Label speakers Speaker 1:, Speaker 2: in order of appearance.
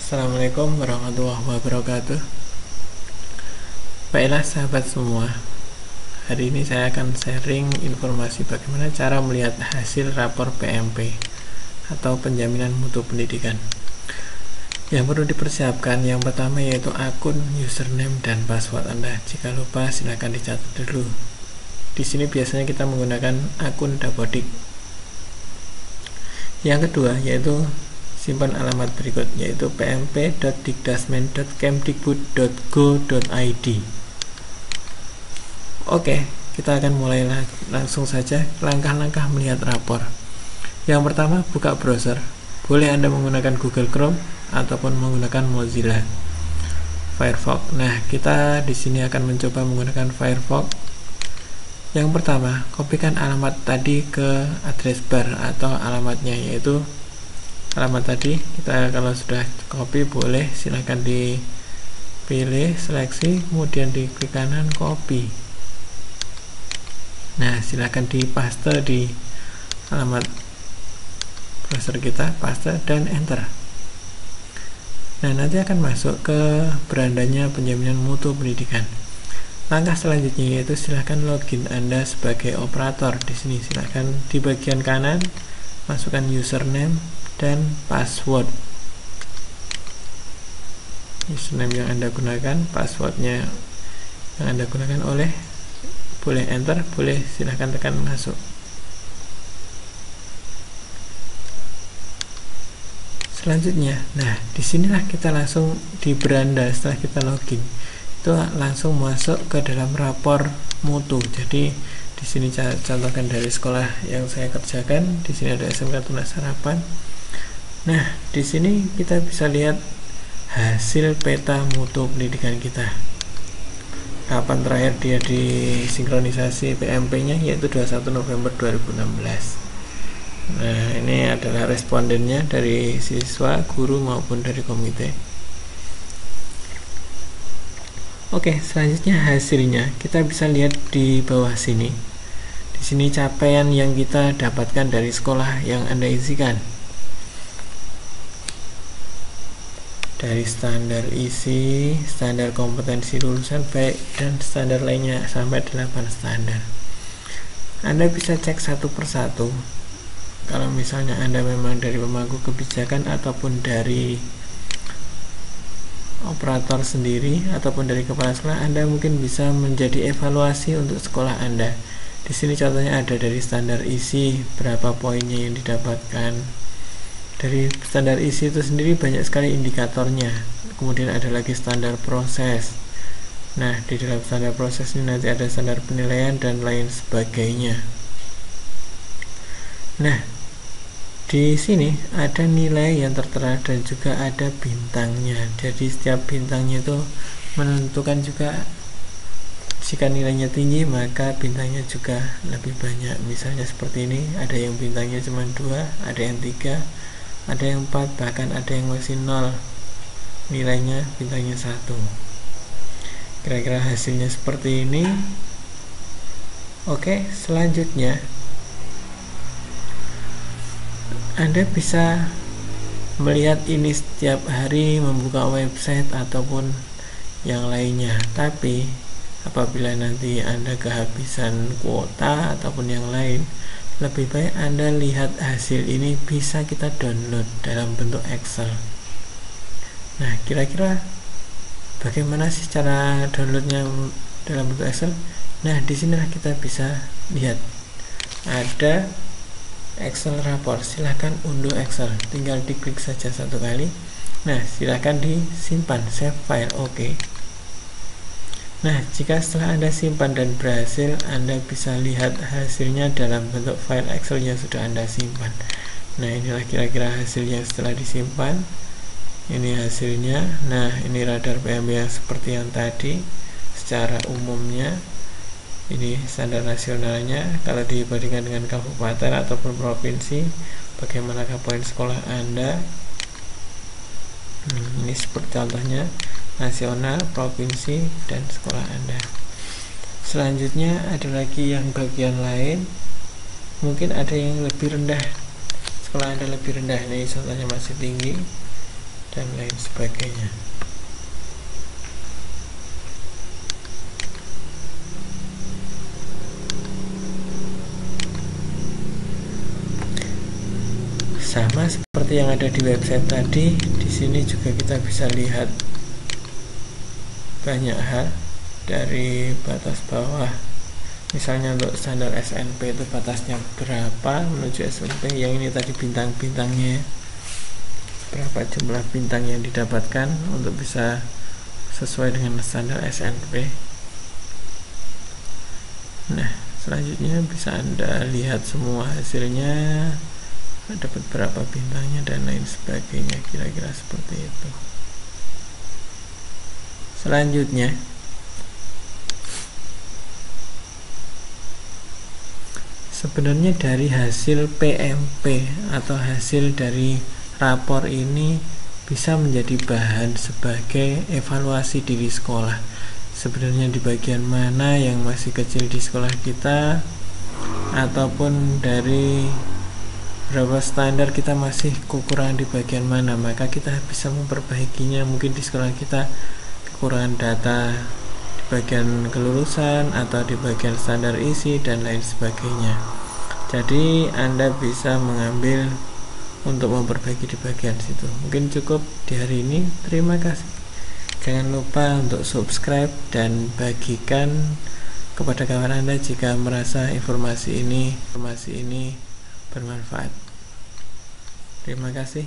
Speaker 1: Assalamualaikum warahmatullahi wabarakatuh. Baiklah sahabat semua, hari ini saya akan sharing informasi bagaimana cara melihat hasil rapor PMP atau penjaminan mutu pendidikan. Yang perlu dipersiapkan yang pertama yaitu akun, username, dan password Anda. Jika lupa silakan dicatat dulu. Di sini biasanya kita menggunakan akun Dapodik. Yang kedua yaitu simpan alamat berikut, yaitu pmp.dikdasmen.kemdikbud.go.id. Oke, kita akan mulai langsung saja langkah-langkah melihat rapor. Yang pertama, buka browser. Boleh Anda menggunakan Google Chrome ataupun menggunakan Mozilla Firefox. Nah, kita di sini akan mencoba menggunakan Firefox. Yang pertama, kopikan alamat tadi ke address bar atau alamatnya, yaitu alamat tadi. Kita kalau sudah copy boleh silahkan dipilih seleksi, kemudian di klik kanan copy. Nah, silahkan dipaste di alamat browser kita, paste dan enter. Nah, nanti akan masuk ke berandanya penjaminan mutu pendidikan. Langkah selanjutnya yaitu silahkan login Anda sebagai operator. Di sini silahkan di bagian kanan masukkan username dan password. Username yang Anda gunakan, passwordnya yang Anda gunakan, boleh enter, boleh silahkan tekan masuk. Selanjutnya, nah disinilah kita langsung di beranda. Setelah kita login itu langsung masuk ke dalam rapor mutu. Jadi di sini saya contohkan dari sekolah yang saya kerjakan. Di sini ada SMK Tunas Harapan. Nah, di sini kita bisa lihat hasil peta mutu pendidikan kita. Kapan terakhir dia disinkronisasi PMP-nya, yaitu 21 November 2016. Nah, ini adalah respondennya dari siswa, guru maupun dari komite. Oke, selanjutnya hasilnya kita bisa lihat di bawah sini. Di sini capaian yang kita dapatkan dari sekolah yang Anda isikan. Dari standar isi, standar kompetensi lulusan baik, dan standar lainnya sampai 8 standar. Anda bisa cek satu persatu. Kalau misalnya Anda memang dari pemangku kebijakan ataupun dari operator sendiri ataupun dari kepala sekolah, Anda mungkin bisa menjadi evaluasi untuk sekolah Anda. Di sini contohnya ada dari standar isi, berapa poinnya yang didapatkan. Dari standar isi itu sendiri banyak sekali indikatornya. Kemudian ada lagi standar proses. Nah, di dalam standar proses ini nanti ada standar penilaian dan lain sebagainya. Nah, di sini ada nilai yang tertera dan juga ada bintangnya. Jadi setiap bintangnya itu menentukan juga, jika nilainya tinggi maka bintangnya juga lebih banyak. Misalnya seperti ini, ada yang bintangnya cuma 2, ada yang 3, ada yang 4, bahkan ada yang masih 0, nilainya bintangnya 1. Kira-kira hasilnya seperti ini. Oke, selanjutnya Anda bisa melihat ini setiap hari, membuka website ataupun yang lainnya. Tapi apabila nanti Anda kehabisan kuota ataupun yang lain, lebih baik Anda lihat hasil ini bisa kita download dalam bentuk Excel. Nah, kira-kira bagaimana sih cara downloadnya dalam bentuk Excel? Nah, disinilah kita bisa lihat ada Excel rapor. Silahkan unduh Excel, tinggal diklik saja satu kali. Nah, silahkan disimpan, save file, oke. Nah, jika setelah Anda simpan dan berhasil, Anda bisa lihat hasilnya dalam bentuk file Excel yang sudah Anda simpan. Nah, inilah kira-kira hasilnya setelah disimpan. Ini hasilnya. Nah, ini radar PMP yang seperti yang tadi. Secara umumnya, ini standar nasionalnya. Kalau dibandingkan dengan kabupaten ataupun provinsi, bagaimanakah poin sekolah Anda? Ini seperti contohnya nasional, provinsi, dan sekolah Anda. Selanjutnya ada lagi yang bagian lain. Mungkin ada yang lebih rendah, sekolah Anda lebih rendah. Ini contohnya masih tinggi. dan lain sebagainya. Sama seperti yang ada di website tadi, di sini juga kita bisa lihat banyak hal dari batas bawah. Misalnya untuk standar SNP itu batasnya berapa menuju SMP, yang ini tadi bintang-bintangnya, berapa jumlah bintang yang didapatkan untuk bisa sesuai dengan standar SNP. Nah, selanjutnya bisa Anda lihat semua hasilnya, dapat berapa bintangnya dan lain sebagainya, kira-kira seperti itu. Selanjutnya sebenarnya dari hasil PMP atau hasil dari rapor ini bisa menjadi bahan sebagai evaluasi diri sekolah. Sebenarnya di bagian mana yang masih kecil di sekolah kita, ataupun dari berapa standar kita masih kekurangan di bagian mana, maka kita bisa memperbaikinya. Mungkin di sekolah kita kekurangan data di bagian kelulusan atau di bagian standar isi dan lain sebagainya. Jadi Anda bisa mengambil untuk memperbaiki di bagian situ. Mungkin cukup di hari ini. Terima kasih. Jangan lupa untuk subscribe dan bagikan kepada kawan Anda jika merasa informasi ini bermanfaat. Terima kasih.